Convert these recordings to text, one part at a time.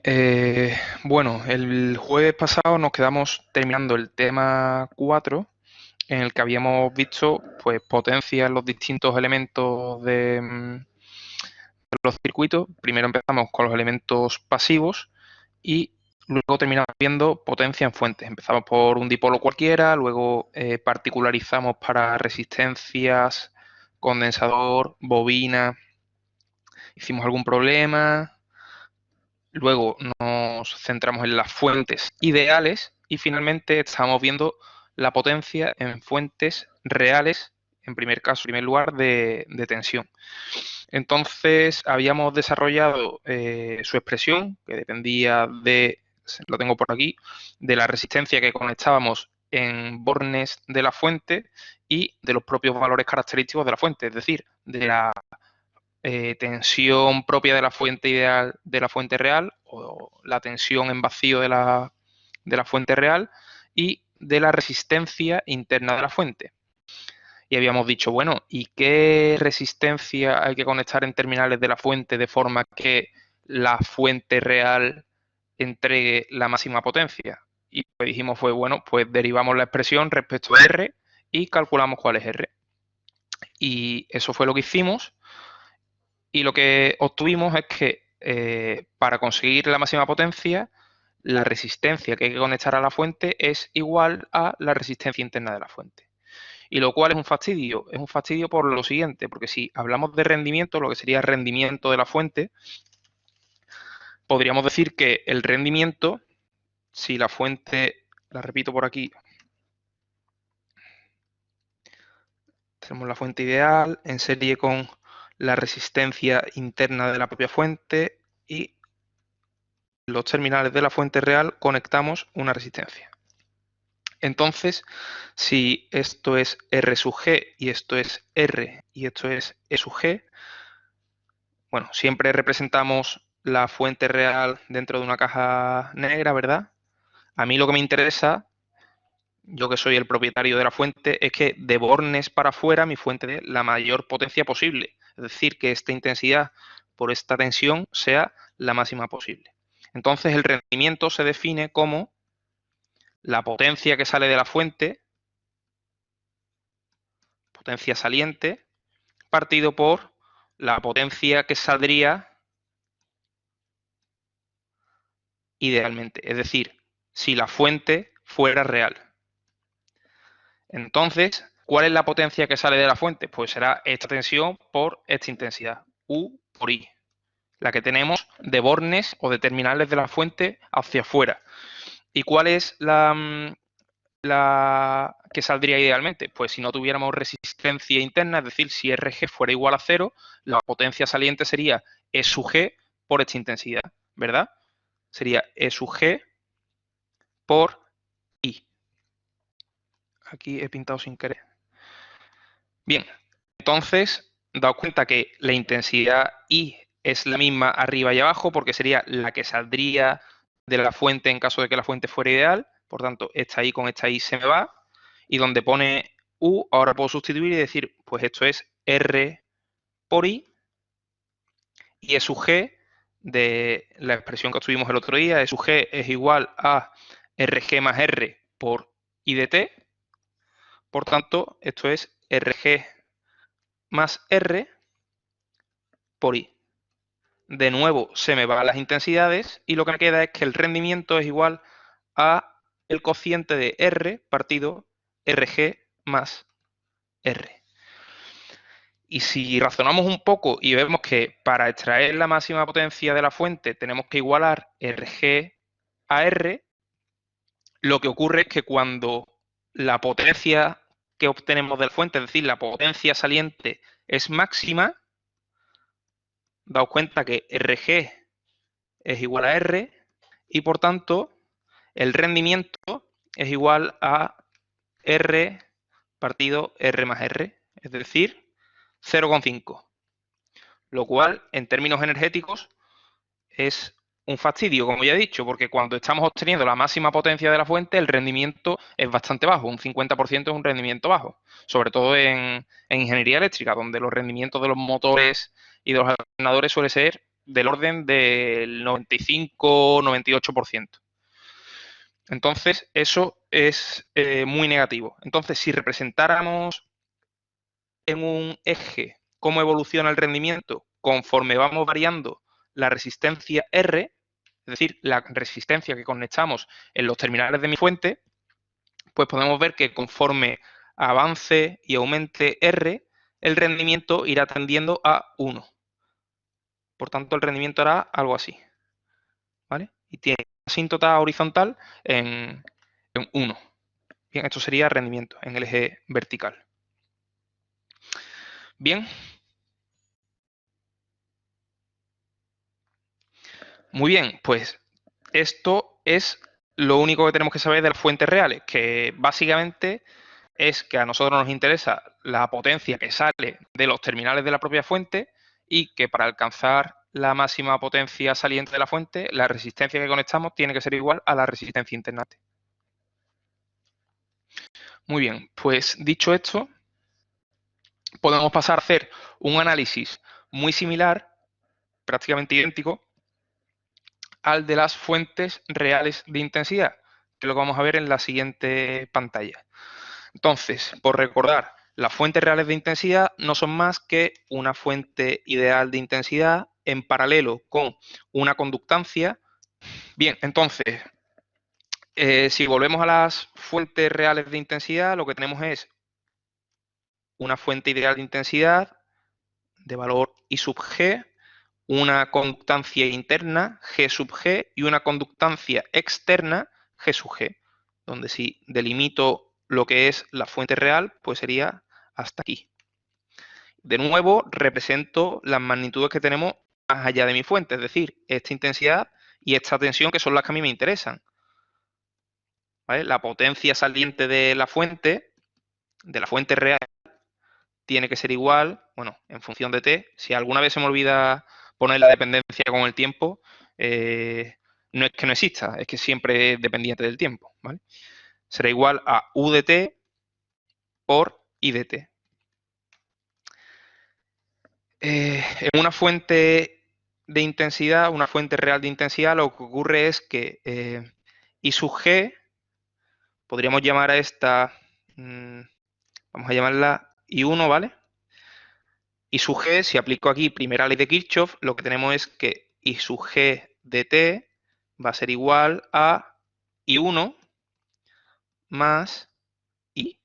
Bueno, el jueves pasado nos quedamos terminando el tema 4, en el que habíamos visto pues potencias en los distintos elementos de los circuitos. Primero empezamos con los elementos pasivos y luego terminamos viendo potencia en fuentes. Empezamos por un dipolo cualquiera, luego particularizamos para resistencias, condensador, bobina, hicimos algún problema. Luego nos centramos en las fuentes ideales y finalmente estamos viendo la potencia en fuentes reales, en primer lugar, de tensión. Entonces habíamos desarrollado su expresión, que dependía de, lo tengo por aquí, de la resistencia que conectábamos en bornes de la fuente y de los propios valores característicos de la fuente, es decir, de la tensión propia de la fuente ideal de la fuente real o la tensión en vacío de la fuente real y de la resistencia interna de la fuente. Y habíamos dicho, bueno, ¿y qué resistencia hay que conectar en terminales de la fuente de forma que la fuente real entregue la máxima potencia? Y lo que dijimos fue, bueno, pues derivamos la expresión respecto a R y calculamos cuál es R. Y eso fue lo que hicimos. Y lo que obtuvimos es que para conseguir la máxima potencia, la resistencia que hay que conectar a la fuente es igual a la resistencia interna de la fuente. Y lo cual es un fastidio. Es un fastidio por lo siguiente, porque si hablamos de rendimiento, lo que sería rendimiento de la fuente, podríamos decir que el rendimiento, si la fuente, la repito por aquí, tenemos la fuente ideal en serie con la resistencia interna de la propia fuente y los terminales de la fuente real conectamos una resistencia. Entonces, si esto es R sub G y esto es R y esto es E sub G, bueno, siempre representamos la fuente real dentro de una caja negra, ¿verdad? A mí lo que me interesa, yo que soy el propietario de la fuente, es que de bornes para afuera mi fuente dé la mayor potencia posible. Es decir, que esta intensidad por esta tensión sea la máxima posible. Entonces, el rendimiento se define como la potencia que sale de la fuente, potencia saliente, partido por la potencia que saldría idealmente. Es decir, si la fuente fuera real. Entonces, ¿cuál es la potencia que sale de la fuente? Pues será esta tensión por esta intensidad, U por I, la que tenemos de bornes o de terminales de la fuente hacia afuera. ¿Y cuál es la que saldría idealmente? Pues si no tuviéramos resistencia interna, es decir, si RG fuera igual a 0, la potencia saliente sería E sub G por esta intensidad, ¿verdad? Sería E sub G por I. Aquí he pintado sin querer. Bien, entonces, daos cuenta que la intensidad I es la misma arriba y abajo porque sería la que saldría de la fuente en caso de que la fuente fuera ideal. Por tanto, esta I con esta I se me va. Y donde pone U, ahora puedo sustituir y decir, pues esto es R por I. Y E sub G, de la expresión que obtuvimos el otro día, E sub G es igual a RG más R por I de T. Por tanto, esto es RG más R por I. De nuevo se me van las intensidades y lo que me queda es que el rendimiento es igual a el cociente de R partido RG más R. Y si razonamos un poco y vemos que para extraer la máxima potencia de la fuente tenemos que igualar RG a R, lo que ocurre es que cuando la potencia que obtenemos de la fuente, es decir, la potencia saliente es máxima, daos cuenta que RG es igual a R y por tanto el rendimiento es igual a R partido R más R, es decir, 0,5. Lo cual, en términos energéticos, es un fastidio, como ya he dicho, porque cuando estamos obteniendo la máxima potencia de la fuente, el rendimiento es bastante bajo, un 50% es un rendimiento bajo, sobre todo en ingeniería eléctrica, donde los rendimientos de los motores y de los alternadores suele ser del orden del 95-98%. Entonces, eso es muy negativo. Entonces, si representáramos en un eje cómo evoluciona el rendimiento conforme vamos variando la resistencia R, es decir, la resistencia que conectamos en los terminales de mi fuente, pues podemos ver que conforme avance y aumente R, el rendimiento irá tendiendo a 1. Por tanto, el rendimiento hará algo así, ¿vale? Y tiene asíntota horizontal en 1. Bien, esto sería rendimiento en el eje vertical. Bien. Muy bien, pues esto es lo único que tenemos que saber de las fuentes reales, que básicamente es que a nosotros nos interesa la potencia que sale de los terminales de la propia fuente y que para alcanzar la máxima potencia saliente de la fuente, la resistencia que conectamos tiene que ser igual a la resistencia interna. Muy bien, pues dicho esto, podemos pasar a hacer un análisis muy similar, prácticamente idéntico, al de las fuentes reales de intensidad, que lo vamos a ver en la siguiente pantalla. Entonces, por recordar, las fuentes reales de intensidad no son más que una fuente ideal de intensidad en paralelo con una conductancia. Bien, entonces, si volvemos a las fuentes reales de intensidad, lo que tenemos es una fuente ideal de intensidad de valor I sub G, una conductancia interna G sub G y una conductancia externa G sub G, donde si delimito lo que es la fuente real, pues sería hasta aquí. De nuevo, represento las magnitudes que tenemos más allá de mi fuente, es decir, esta intensidad y esta tensión, que son las que a mí me interesan. ¿Vale? La potencia saliente de la fuente real, tiene que ser igual, bueno, en función de t. Si alguna vez se me olvida poner la dependencia con el tiempo, no es que no exista, es que siempre es dependiente del tiempo, ¿vale? Será igual a u de t por I de t. En una fuente de intensidad, una fuente real de intensidad, lo que ocurre es que I sub g, podríamos llamar a esta, vamos a llamarla I1, ¿vale? I sub g, si aplico aquí primera ley de Kirchhoff, lo que tenemos es que I sub g de t va a ser igual a I1 más I.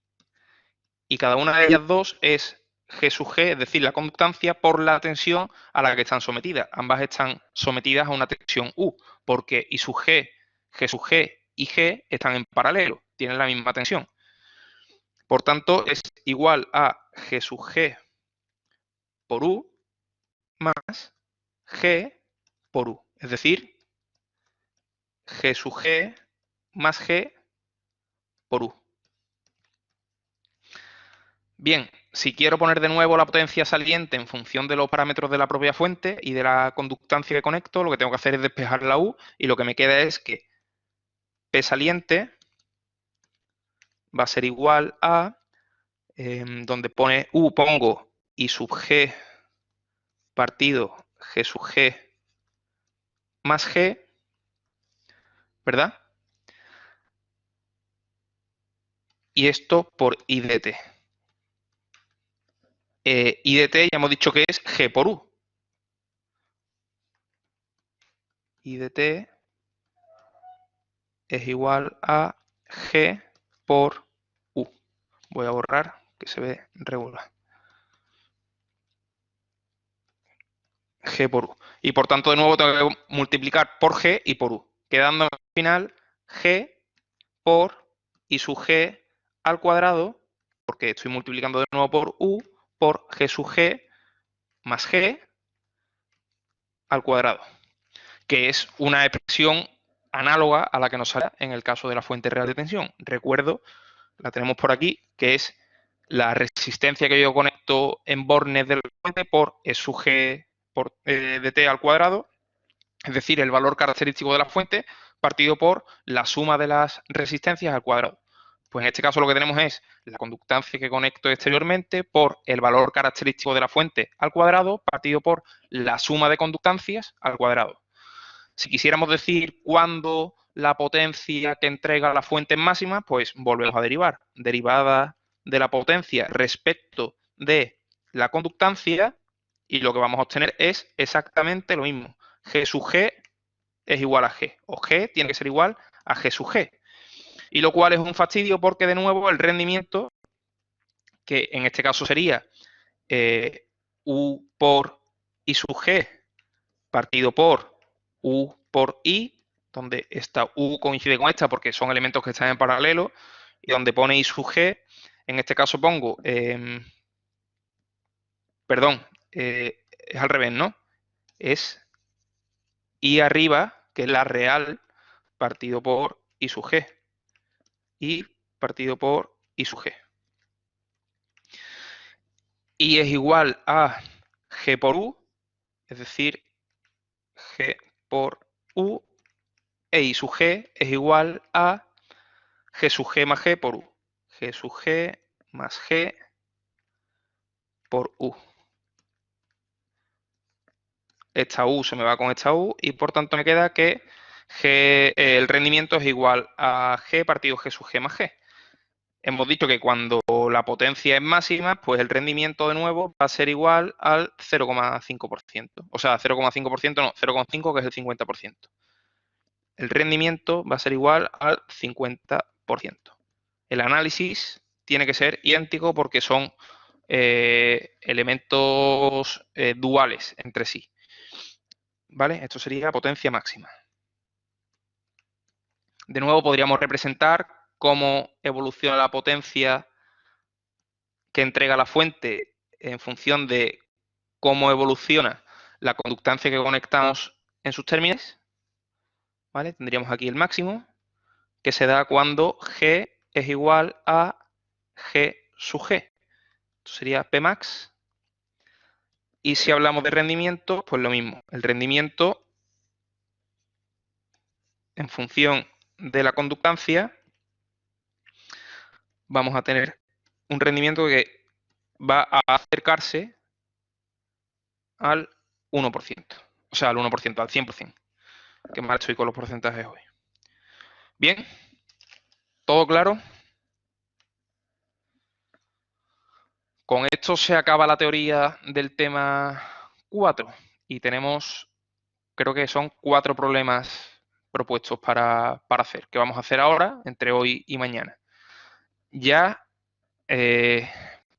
Y cada una de ellas dos es G sub G, es decir, la conductancia por la tensión a la que están sometidas. Ambas están sometidas a una tensión U, porque I sub G, G sub G y G están en paralelo, tienen la misma tensión. Por tanto, es igual a G sub G por U más G por U. Es decir, G sub G más G por U. Bien, si quiero poner de nuevo la potencia saliente en función de los parámetros de la propia fuente y de la conductancia que conecto, lo que tengo que hacer es despejar la U y lo que me queda es que P saliente va a ser igual a, donde pone U pongo I sub G partido G sub G más G, ¿verdad? Y esto por I de T. I de T ya hemos dicho que es G por U. I de T es igual a G por U. Voy a borrar, que se ve regular. G por U. Y por tanto, de nuevo, tengo que multiplicar por G y por U, quedando al final G por I sub G al cuadrado, porque estoy multiplicando de nuevo por U, por G sub G más G al cuadrado, que es una expresión análoga a la que nos sale en el caso de la fuente real de tensión. Recuerdo, la tenemos por aquí, que es la resistencia que yo conecto en bornes de la fuente por E sub G por de t al cuadrado, es decir, el valor característico de la fuente partido por la suma de las resistencias al cuadrado. Pues en este caso lo que tenemos es la conductancia que conecto exteriormente por el valor característico de la fuente al cuadrado partido por la suma de conductancias al cuadrado. Si quisiéramos decir cuándo la potencia que entrega la fuente es máxima, pues volvemos a derivar. Derivada de la potencia respecto de la conductancia, y lo que vamos a obtener es exactamente lo mismo. G sub G es igual a G, o G tiene que ser igual a G sub G. Y lo cual es un fastidio porque, de nuevo, el rendimiento, que en este caso sería U por I sub G partido por U por I, donde esta U coincide con esta porque son elementos que están en paralelo, y donde pone I sub G, en este caso pongo, perdón, es al revés, ¿no? Es I arriba, que es la real, partido por I sub G. I partido por I sub G. I es igual a G por U, es decir, G por U, e I sub G es igual a G sub G más G por U. G sub G más G por U. Esta U se me va con esta U y por tanto me queda que el rendimiento es igual a G partido G sub G más G. Hemos dicho que cuando la potencia es máxima, pues el rendimiento de nuevo va a ser igual al 0,5%. O sea, 0,5% no, 0,5 que es el 50%. El rendimiento va a ser igual al 50%. El análisis tiene que ser idéntico porque son elementos duales entre sí. ¿Vale? Esto sería potencia máxima. De nuevo podríamos representar cómo evoluciona la potencia que entrega la fuente en función de cómo evoluciona la conductancia que conectamos en sus términos. ¿Vale? Tendríamos aquí el máximo, que se da cuando G es igual a G sub G. Esto sería Pmax. Y si hablamos de rendimiento, pues lo mismo. El rendimiento en función de la conductancia, vamos a tener un rendimiento que va a acercarse al 1%. O sea, al 1%, al 100%. Qué mal estoy con los porcentajes hoy. Bien, ¿todo claro? Con esto se acaba la teoría del tema 4 y tenemos, creo que son 4 problemas propuestos para hacer, que vamos a hacer ahora, entre hoy y mañana. Ya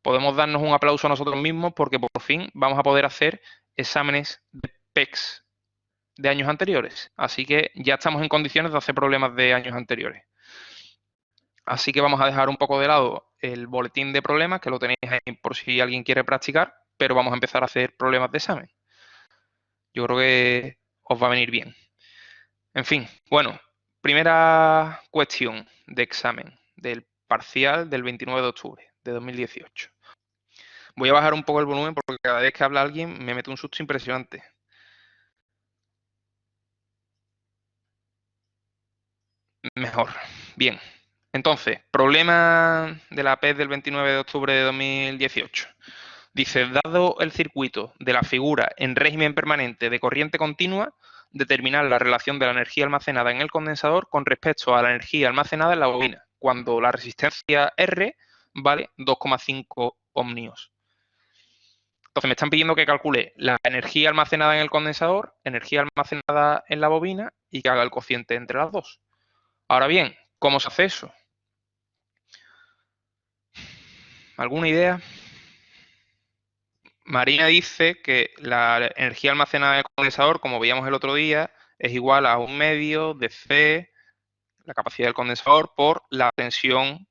podemos darnos un aplauso a nosotros mismos porque por fin vamos a poder hacer exámenes de PECs de años anteriores. Así que ya estamos en condiciones de hacer problemas de años anteriores. Así que vamos a dejar un poco de lado el boletín de problemas, que lo tenéis ahí por si alguien quiere practicar, pero vamos a empezar a hacer problemas de examen. Yo creo que os va a venir bien. En fin, bueno, primera cuestión de examen del parcial del 29 de octubre de 2018. Voy a bajar un poco el volumen porque cada vez que habla alguien me mete un susto impresionante. Mejor. Bien. Entonces, problema de la PEC del 29 de octubre de 2018. Dice, dado el circuito de la figura en régimen permanente de corriente continua, determinar la relación de la energía almacenada en el condensador con respecto a la energía almacenada en la bobina, cuando la resistencia R vale 2,5 ohmios. Entonces me están pidiendo que calcule la energía almacenada en el condensador, energía almacenada en la bobina y que haga el cociente entre las dos. Ahora bien, ¿cómo se hace eso? ¿Alguna idea? Marina dice que la energía almacenada en el condensador, como veíamos el otro día, es igual a 1/2 de C, la capacidad del condensador, por la tensión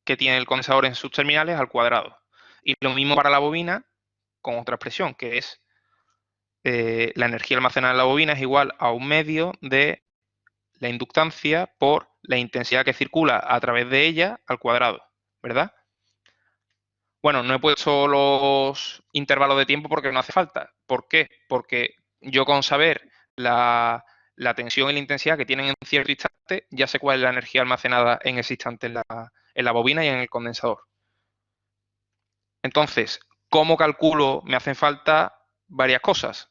que tiene el condensador en sus terminales al cuadrado. Y lo mismo para la bobina, con otra expresión, que es la energía almacenada en la bobina es igual a 1/2 de la inductancia por la intensidad que circula a través de ella al cuadrado, ¿verdad? Bueno, no he puesto los intervalos de tiempo porque no hace falta. ¿Por qué? Porque yo con saber la la tensión y la intensidad que tienen en cierto instante, ya sé cuál es la energía almacenada en ese instante en la bobina y en el condensador. Entonces, ¿cómo calculo? Me hacen falta varias cosas.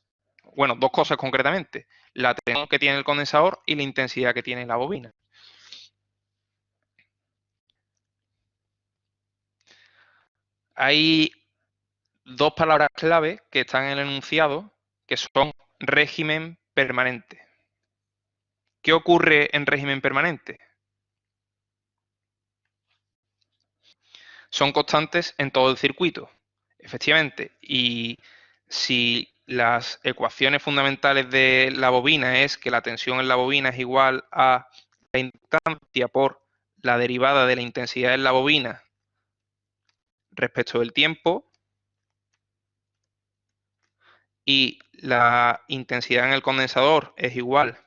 Bueno, dos cosas concretamente. La tensión que tiene el condensador y la intensidad que tiene la bobina. Hay dos palabras clave que están en el enunciado, que son régimen permanente. ¿Qué ocurre en régimen permanente? Son constantes en todo el circuito, efectivamente. Y si las ecuaciones fundamentales de la bobina es que la tensión en la bobina es igual a la instancia por la derivada de la intensidad en la bobina respecto del tiempo, y la intensidad en el condensador es igual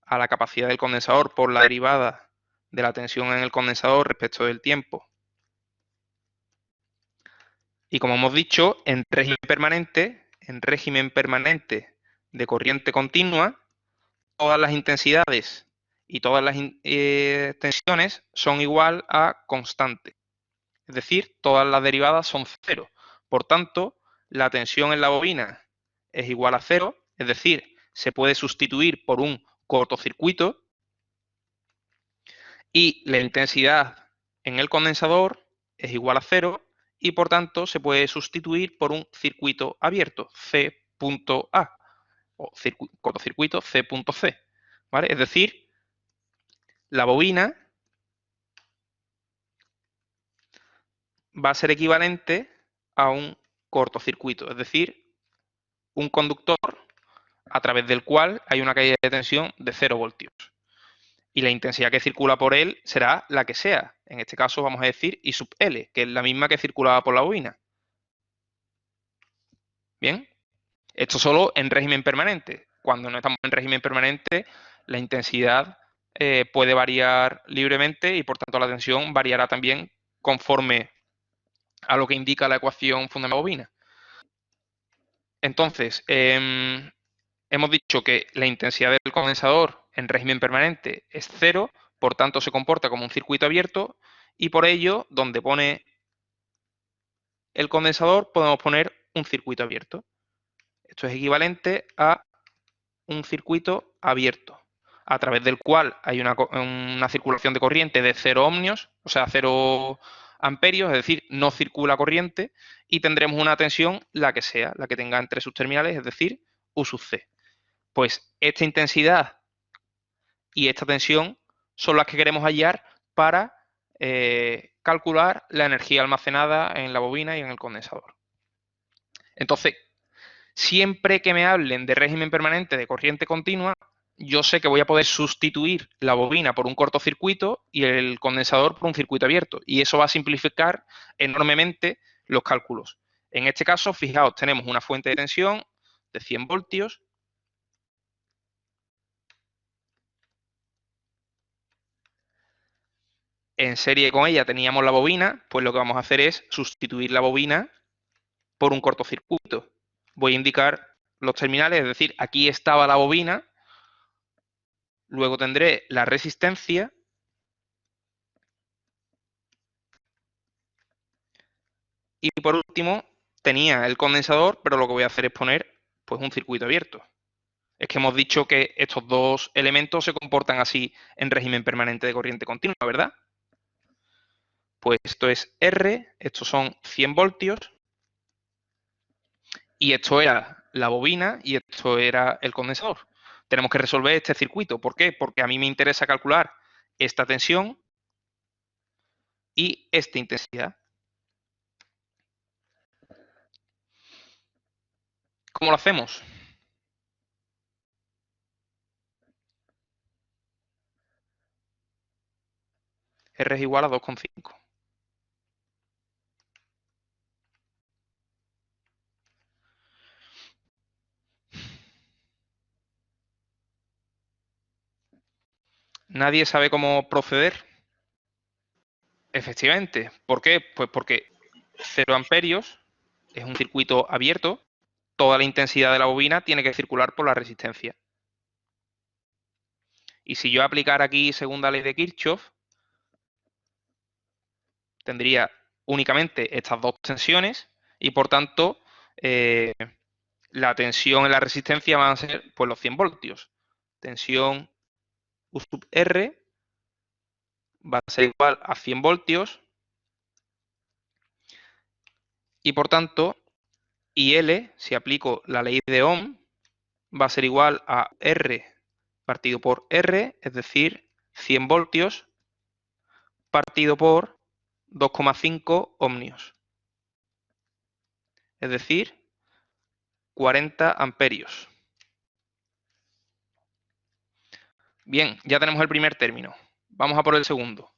a la capacidad del condensador por la derivada de la tensión en el condensador respecto del tiempo. Y como hemos dicho, en régimen permanente de corriente continua, todas las intensidades y todas las tensiones son igual a constante. Es decir, todas las derivadas son cero. Por tanto, la tensión en la bobina es igual a cero, es decir, se puede sustituir por un cortocircuito, y la intensidad en el condensador es igual a cero y por tanto se puede sustituir por un circuito abierto, C.A, o cortocircuito C.C, ¿vale? Es decir, la bobina va a ser equivalente a un cortocircuito, es decir, un conductor a través del cual hay una caída de tensión de 0 voltios. Y la intensidad que circula por él será la que sea. En este caso vamos a decir I sub L, que es la misma que circulaba por la bobina. Bien, esto solo en régimen permanente. Cuando no estamos en régimen permanente, la intensidad puede variar libremente y por tanto la tensión variará también conforme a lo que indica la ecuación fundamental bobina. Entonces, hemos dicho que la intensidad del condensador en régimen permanente es cero, por tanto se comporta como un circuito abierto y por ello, donde pone el condensador, podemos poner un circuito abierto. Esto es equivalente a un circuito abierto, a través del cual hay una circulación de corriente de 0 ohmios, o sea, 0 amperios, es decir, no circula corriente, y tendremos una tensión, la que sea, la que tenga entre sus terminales, es decir, U sub C. Pues esta intensidad y esta tensión son las que queremos hallar para calcular la energía almacenada en la bobina y en el condensador. Entonces, siempre que me hablen de régimen permanente de corriente continua, yo sé que voy a poder sustituir la bobina por un cortocircuito y el condensador por un circuito abierto. Y eso va a simplificar enormemente los cálculos. En este caso, fijaos, tenemos una fuente de tensión de 100 voltios. En serie con ella teníamos la bobina, pues lo que vamos a hacer es sustituir la bobina por un cortocircuito. Voy a indicar los terminales, es decir, aquí estaba la bobina, luego tendré la resistencia y por último tenía el condensador, pero lo que voy a hacer es poner pues un circuito abierto. Es que hemos dicho que estos dos elementos se comportan así en régimen permanente de corriente continua, ¿verdad? Pues esto es R, estos son 100 voltios, y esto era la bobina y esto era el condensador. Tenemos que resolver este circuito. ¿Por qué? Porque a mí me interesa calcular esta tensión y esta intensidad. ¿Cómo lo hacemos? R es igual a 2,5. ¿Nadie sabe cómo proceder? Efectivamente. ¿Por qué? Pues porque 0 amperios es un circuito abierto. Toda la intensidad de la bobina tiene que circular por la resistencia. Y si yo aplicara aquí segunda ley de Kirchhoff, tendría únicamente estas dos tensiones y, por tanto, la tensión en la resistencia van a ser pues, los 100 voltios. Tensión U sub R va a ser igual a 100 voltios y, por tanto, IL, si aplico la ley de Ohm, va a ser igual a R partido por R, es decir, 100 voltios partido por 2,5 ohmios, es decir, 40 amperios. Bien, ya tenemos el primer término. Vamos a por el segundo.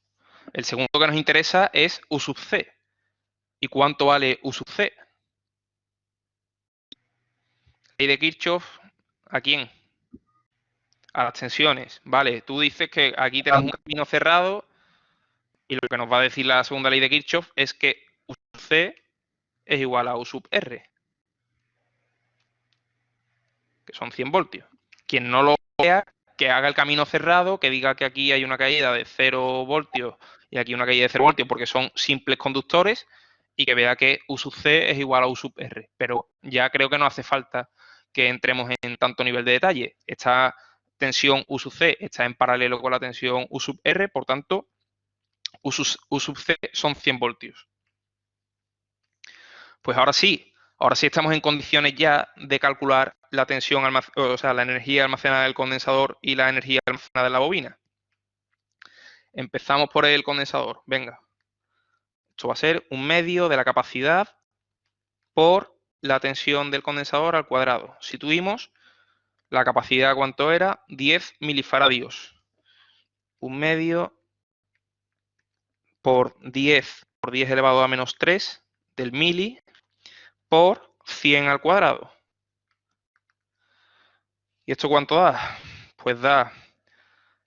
El segundo que nos interesa es U sub C. ¿Y cuánto vale U sub C? Ley de Kirchhoff, ¿a quién? A las tensiones. Vale, tú dices que aquí tenemos un camino cerrado y lo que nos va a decir la segunda ley de Kirchhoff es que U sub C es igual a U sub R, que son 100 voltios. Quien no lo vea, que haga el camino cerrado, que diga que aquí hay una caída de 0 voltios y aquí una caída de 0 voltios porque son simples conductores y que vea que U sub C es igual a U sub R. Pero ya creo que no hace falta que entremos en tanto nivel de detalle. Esta tensión U sub C está en paralelo con la tensión U sub R, por tanto, U sub C son 100 voltios. Pues ahora sí estamos en condiciones ya de calcular la tensión, o sea, la energía almacenada del condensador y la energía almacenada en la bobina. Empezamos por el condensador. Venga. Esto va a ser un medio de la capacidad por la tensión del condensador al cuadrado. Si tuvimos la capacidad, ¿cuánto era? 10 milifaradios. Un medio por 10 elevado a menos 3 del mili por 100 al cuadrado. ¿Y esto cuánto da? Pues da,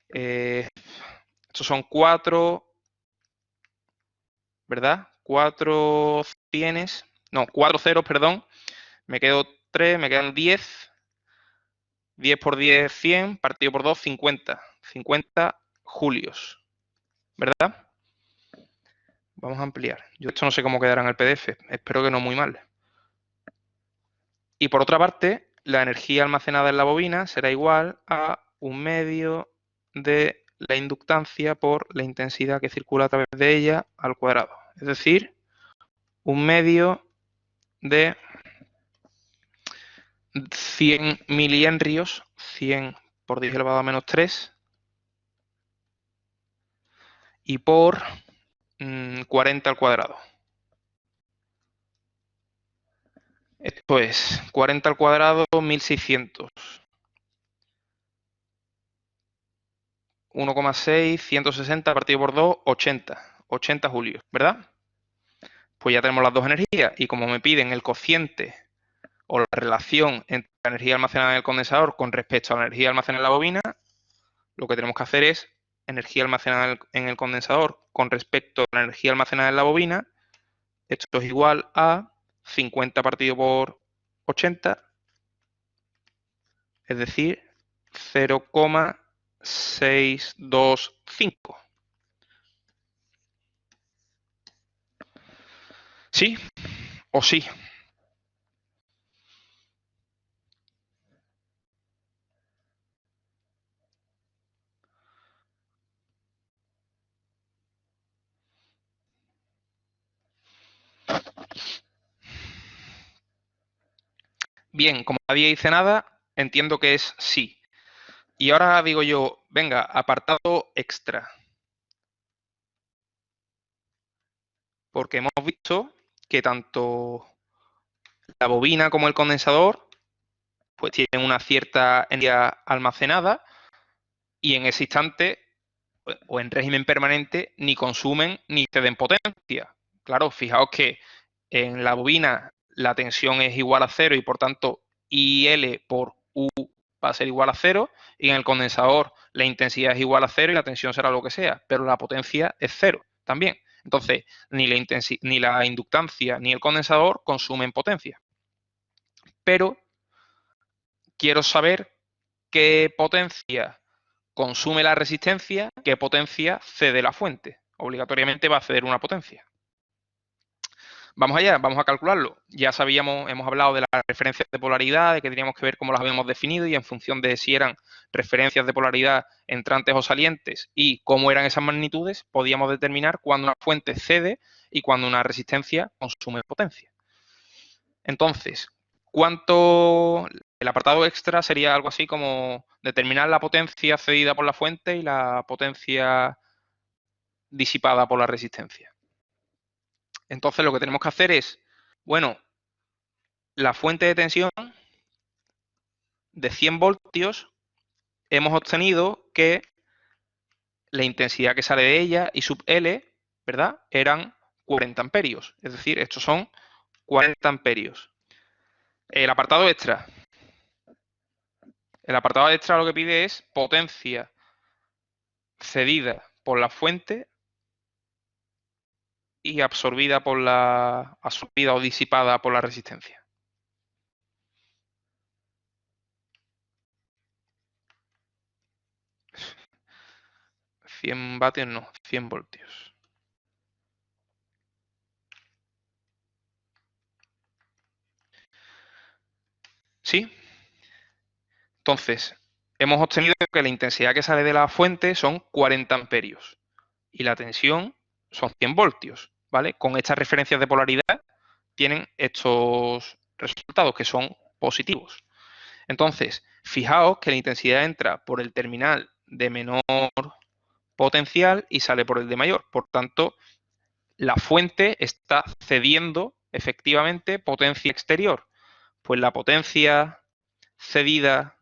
estos son 4, ¿verdad? 4 cienes, no, 4 ceros, perdón. Me quedo 3, me quedan 10. 10 por 10, 100, partido por 2, 50. 50 julios, ¿verdad? Vamos a ampliar. Yo esto no sé cómo quedará en el PDF, espero que no muy mal. Y por otra parte, la energía almacenada en la bobina será igual a un medio de la inductancia por la intensidad que circula a través de ella al cuadrado. Es decir, un medio de 100 milihenrios, 100 por 10 elevado a menos 3, y por 40 al cuadrado. Esto es 40 al cuadrado, 1600. 1,6, 160 partido por 2, 80. 80 julios, ¿verdad? Pues ya tenemos las dos energías y como me piden el cociente o la relación entre la energía almacenada en el condensador con respecto a la energía almacenada en la bobina, lo que tenemos que hacer es energía almacenada en el condensador con respecto a la energía almacenada en la bobina. Esto es igual a 50 partido por 80, es decir, 0,625. ¿Sí o sí? Bien, como nadie dice nada, entiendo que es sí. Y ahora digo yo, venga, apartado extra. Porque hemos visto que tanto la bobina como el condensador pues tienen una cierta energía almacenada y en ese instante o en régimen permanente ni consumen ni ceden potencia. Claro, fijaos que en la bobina la tensión es igual a 0 y por tanto IL por U va a ser igual a 0 y en el condensador la intensidad es igual a 0 y la tensión será lo que sea, pero la potencia es 0 también. Entonces, ni la inductancia ni el condensador consumen potencia. Pero quiero saber qué potencia consume la resistencia, ¿qué potencia cede la fuente? Obligatoriamente va a ceder una potencia. Vamos allá, vamos a calcularlo. Ya sabíamos, hemos hablado de las referencias de polaridad, de que teníamos que ver cómo las habíamos definido y en función de si eran referencias de polaridad entrantes o salientes y cómo eran esas magnitudes, podíamos determinar cuándo una fuente cede y cuándo una resistencia consume potencia. Entonces, el apartado extra sería algo así como determinar la potencia cedida por la fuente y la potencia disipada por la resistencia. Entonces, lo que tenemos que hacer es, bueno, la fuente de tensión de 100 voltios, hemos obtenido que la intensidad que sale de ella y sub L, ¿verdad? Eran 40 amperios. Es decir, estos son 40 amperios. El apartado extra. El apartado extra lo que pide es potencia cedida por la fuente y absorbida o disipada por la resistencia. ¿100 vatios? No, 100 voltios. ¿Sí? Entonces, hemos obtenido que la intensidad que sale de la fuente son 40 amperios y la tensión son 100 voltios, ¿vale? Con estas referencias de polaridad tienen estos resultados que son positivos. Entonces, fijaos que la intensidad entra por el terminal de menor potencial y sale por el de mayor. Por tanto, la fuente está cediendo efectivamente potencia exterior. Pues la potencia cedida,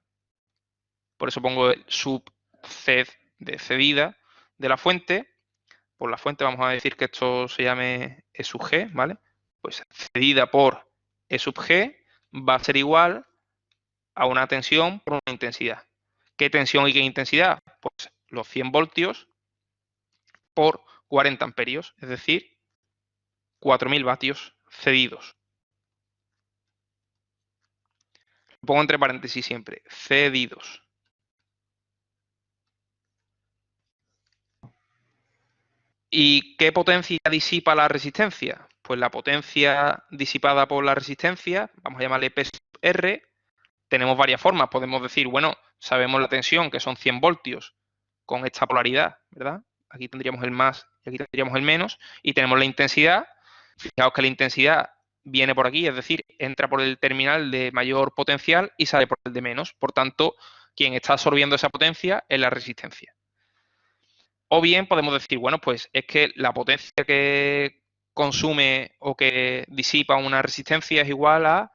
por eso pongo el sub ced de cedida de la fuente, por la fuente vamos a decir que esto se llame E sub G, ¿vale? Pues cedida por E sub G va a ser igual a una tensión por una intensidad. ¿Qué tensión y qué intensidad? Pues los 100 voltios por 40 amperios, es decir, 4.000 vatios cedidos. Lo pongo entre paréntesis siempre, cedidos. ¿Y qué potencia disipa la resistencia? Pues la potencia disipada por la resistencia, vamos a llamarle P sub R, tenemos varias formas. Podemos decir, bueno, sabemos la tensión, que son 100 voltios, con esta polaridad, ¿verdad? Aquí tendríamos el más y aquí tendríamos el menos, y tenemos la intensidad. Fijaos que la intensidad viene por aquí, es decir, entra por el terminal de mayor potencial y sale por el de menos. Por tanto, quien está absorbiendo esa potencia es la resistencia. O bien podemos decir, bueno, pues es que la potencia que consume o que disipa una resistencia es igual a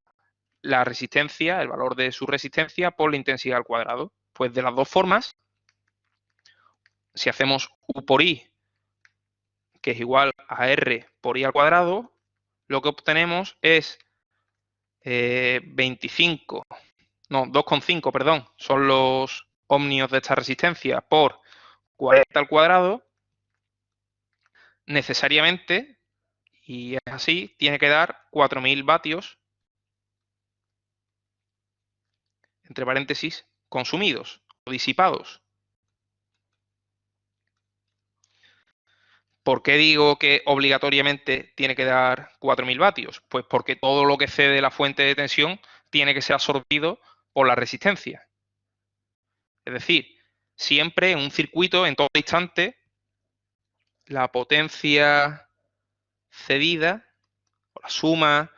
la resistencia, el valor de su resistencia por la intensidad al cuadrado. Pues de las dos formas, si hacemos U por I, que es igual a R por I al cuadrado, lo que obtenemos es 2,5, perdón, son los ohmios de esta resistencia por 40 al cuadrado, necesariamente, y es así, tiene que dar 4.000 vatios, entre paréntesis, consumidos o disipados. ¿Por qué digo que obligatoriamente tiene que dar 4.000 vatios? Pues porque todo lo que cede la fuente de tensión tiene que ser absorbido por la resistencia. Es decir, siempre en un circuito, en todo instante, la potencia cedida, o la suma,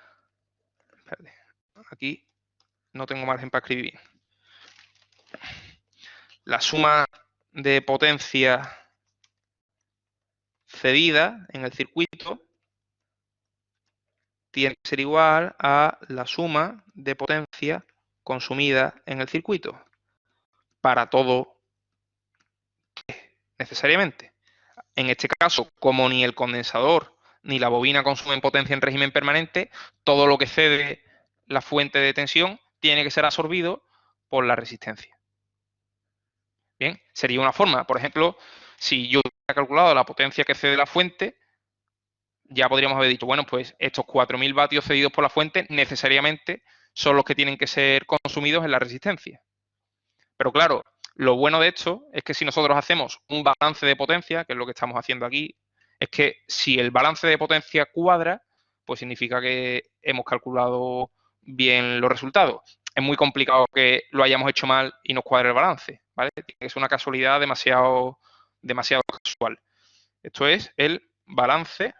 aquí no tengo margen para escribir bien, la suma de potencia cedida en el circuito tiene que ser igual a la suma de potencia consumida en el circuito para todo necesariamente. En este caso, como ni el condensador ni la bobina consumen potencia en régimen permanente, todo lo que cede la fuente de tensión tiene que ser absorbido por la resistencia. Bien, sería una forma. Por ejemplo, si yo hubiera calculado la potencia que cede la fuente, ya podríamos haber dicho, bueno, pues estos 4.000 vatios cedidos por la fuente necesariamente son los que tienen que ser consumidos en la resistencia. Pero claro, Lo bueno de esto es que si nosotros hacemos un balance de potencia, que es lo que estamos haciendo aquí, es que si el balance de potencia cuadra, pues significa que hemos calculado bien los resultados. Es muy complicado que lo hayamos hecho mal y nos cuadre el balance, ¿vale? Es una casualidad demasiado casual. Esto es el balance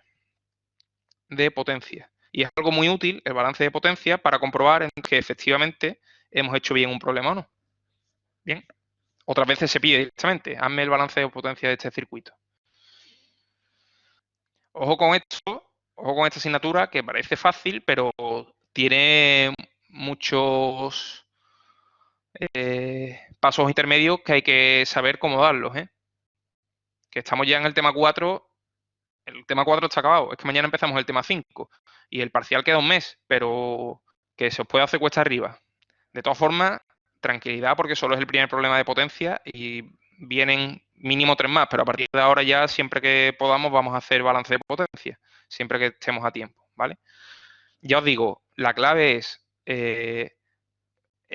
de potencia. Y es algo muy útil, el balance de potencia, para comprobar en que efectivamente hemos hecho bien un problema o no. Bien. Otras veces se pide directamente, hazme el balance de potencia de este circuito. Ojo con esto, ojo con esta asignatura que parece fácil, pero tiene muchos pasos intermedios que hay que saber cómo darlos, ¿eh? Que estamos ya en el tema 4, el tema 4 está acabado, es que mañana empezamos el tema 5 y el parcial queda un mes, pero que se os puede hacer cuesta arriba. De todas formas, tranquilidad porque solo es el primer problema de potencia y vienen mínimo 3 más, pero a partir de ahora ya siempre que podamos vamos a hacer balance de potencia, siempre que estemos a tiempo, ¿vale? Ya os digo, la clave es, en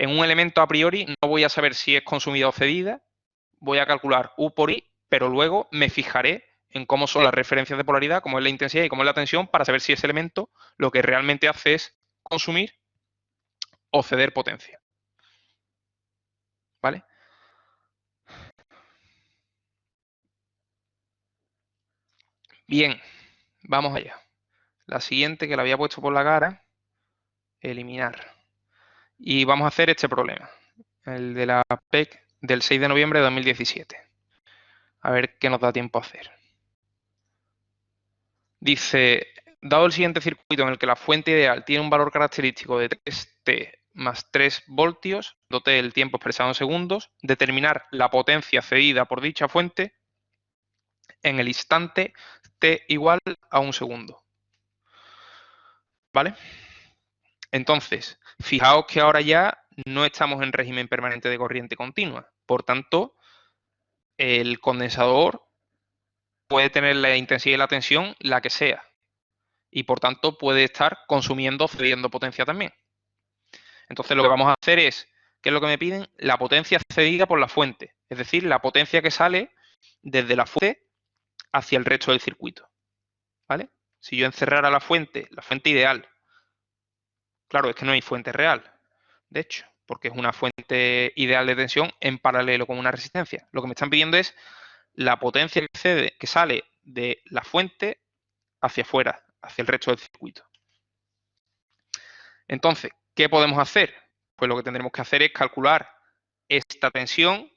un elemento a priori no voy a saber si es consumida o cedida, voy a calcular U por I, pero luego me fijaré en cómo son las referencias de polaridad, cómo es la intensidad y cómo es la tensión para saber si ese elemento lo que realmente hace es consumir o ceder potencia, ¿vale? Bien, vamos allá. La siguiente que la había puesto por la cara, eliminar. Y vamos a hacer este problema, el de la PEC del 6 de noviembre de 2017. A ver qué nos da tiempo a hacer. Dice, dado el siguiente circuito en el que la fuente ideal tiene un valor característico de 3T más 3 voltios, dote el tiempo expresado en segundos, determinar la potencia cedida por dicha fuente en el instante T igual a 1 segundo. ¿Vale? Entonces, fijaos que ahora ya no estamos en régimen permanente de corriente continua. Por tanto, el condensador puede tener la intensidad y la tensión la que sea. Y por tanto puede estar consumiendo o cediendo potencia también. Entonces lo que vamos a hacer es, ¿qué es lo que me piden? La potencia cedida por la fuente. Es decir, la potencia que sale desde la fuente hacia el resto del circuito. ¿Vale? Si yo encerrara la fuente ideal, claro, es que no hay fuente real, de hecho, porque es una fuente ideal de tensión en paralelo con una resistencia. Lo que me están pidiendo es la potencia que sale de la fuente hacia afuera, hacia el resto del circuito. Entonces, ¿qué podemos hacer? Pues lo que tendremos que hacer es calcular esta tensión,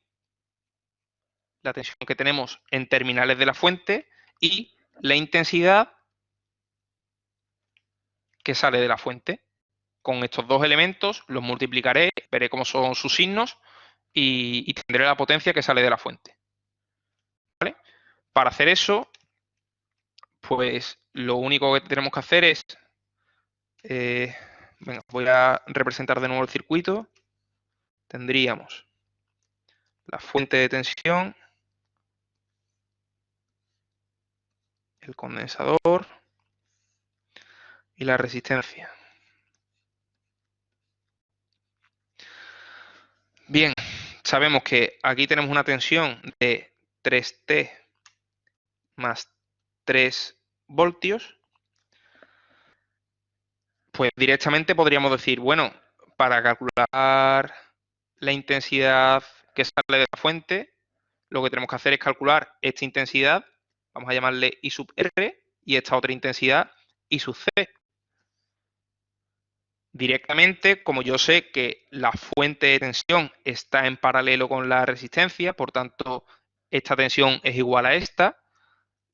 la tensión que tenemos en terminales de la fuente y la intensidad que sale de la fuente. Con estos dos elementos los multiplicaré, veré cómo son sus signos y tendré la potencia que sale de la fuente. ¿Vale? Para hacer eso, pues lo único que tenemos que hacer es, venga, voy a representar de nuevo el circuito. Tendríamos la fuente de tensión, el condensador y la resistencia. Bien, sabemos que aquí tenemos una tensión de 3T más 3 voltios. Pues directamente podríamos decir, bueno, para calcular la intensidad que sale de la fuente, lo que tenemos que hacer es calcular esta intensidad, vamos a llamarle I sub R, y esta otra intensidad I sub C. Directamente, como yo sé que la fuente de tensión está en paralelo con la resistencia, por tanto, esta tensión es igual a esta,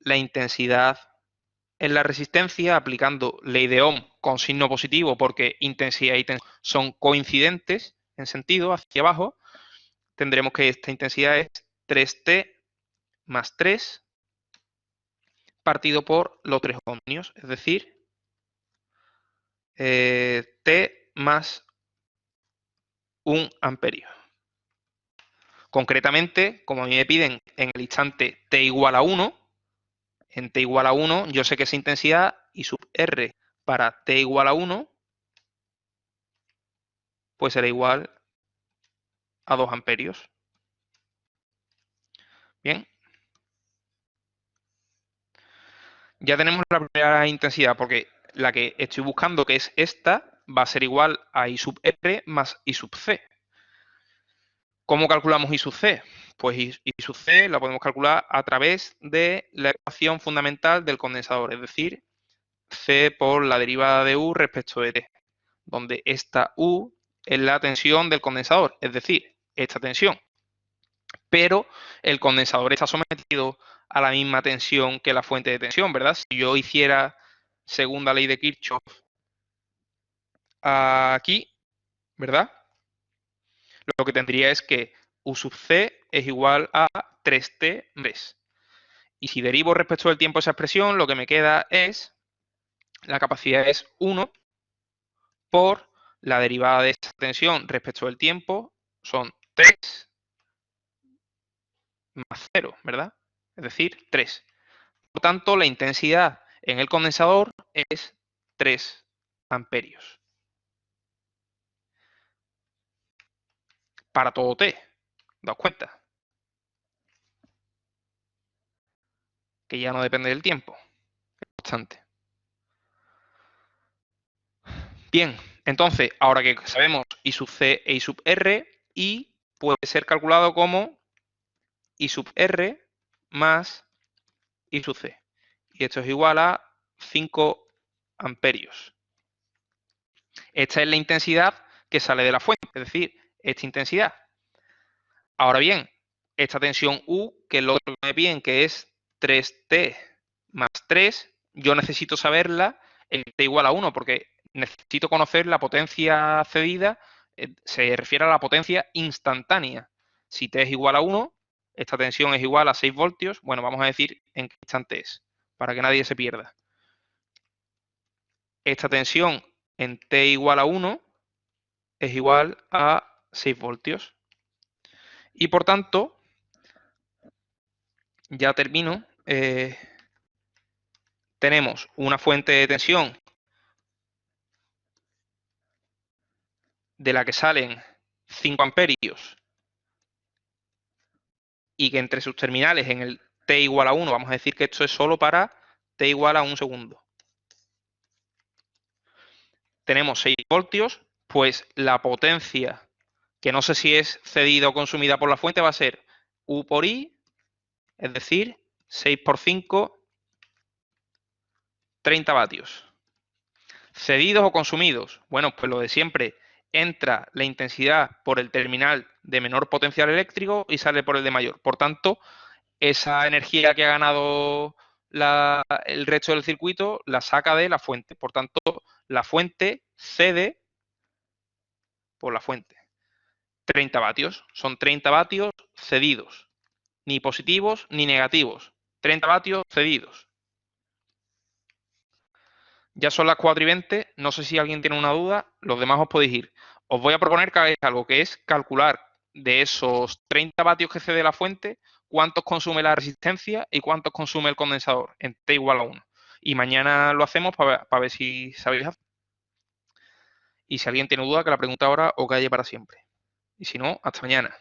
la intensidad en la resistencia, aplicando ley de Ohm con signo positivo, porque intensidad y tensión son coincidentes en sentido hacia abajo, tendremos que esta intensidad es 3T más 3 partido por los 3 ohmios, es decir, T más 1 amperio. Concretamente, como a mí me piden en el instante T igual a 1, en T igual a 1 yo sé que esa intensidad I sub R para T igual a 1 pues será igual a 2 amperios. Bien. Ya tenemos la primera intensidad, porque la que estoy buscando, que es esta, va a ser igual a I sub R más I sub C. ¿Cómo calculamos I sub C? Pues I sub C la podemos calcular a través de la ecuación fundamental del condensador, es decir, C por la derivada de U respecto de T, donde esta U es la tensión del condensador, es decir, esta tensión. Pero el condensador está sometido a la misma tensión que la fuente de tensión, ¿verdad? Si yo hiciera segunda ley de Kirchhoff aquí, ¿verdad? Lo que tendría es que U sub C es igual a 3T 3. Y si derivo respecto del tiempo esa expresión, lo que me queda es, la capacidad es 1 por la derivada de esa tensión respecto del tiempo, son 3 más 0, ¿verdad? Es decir, 3. Por tanto, la intensidad en el condensador es 3 amperios. Para todo T, daos cuenta. Que ya no depende del tiempo. Es constante. Bien, entonces, ahora que sabemos I sub C e I sub R, I puede ser calculado como I sub R más I sub C. Y esto es igual a 5 amperios. Esta es la intensidad que sale de la fuente, es decir, esta intensidad. Ahora bien, esta tensión U, que es lo que me piden, que es 3T más 3, yo necesito saberla en T igual a 1, porque necesito conocer la potencia cedida, se refiere a la potencia instantánea. Si T es igual a 1, esta tensión es igual a 6 voltios, bueno, vamos a decir en qué instante es, para que nadie se pierda. Esta tensión en T igual a 1 es igual a 6 voltios. Y por tanto, ya termino. Tenemos una fuente de tensión de la que salen 5 amperios y que entre sus terminales en el T igual a 1, vamos a decir que esto es solo para T igual a 1 segundo. Tenemos 6 voltios, pues la potencia, que no sé si es cedida o consumida por la fuente, va a ser U por I, es decir, 6 por 5, 30 vatios. ¿Cedidos o consumidos? Bueno, pues lo de siempre. Entra la intensidad por el terminal de menor potencial eléctrico y sale por el de mayor. Por tanto, esa energía que ha ganado el resto del circuito la saca de la fuente. Por tanto, la fuente cede por la fuente. 30 vatios. Son 30 vatios cedidos. Ni positivos ni negativos. 30 vatios cedidos. Ya son las 4:20, no sé si alguien tiene una duda, los demás os podéis ir. Os voy a proponer que hagáis algo, que es calcular de esos 30 vatios que cede la fuente, cuántos consume la resistencia y cuántos consume el condensador en T igual a 1. Y mañana lo hacemos para ver si sabéis hacer. Y si alguien tiene duda, que la pregunte ahora o calle para siempre. Y si no, hasta mañana.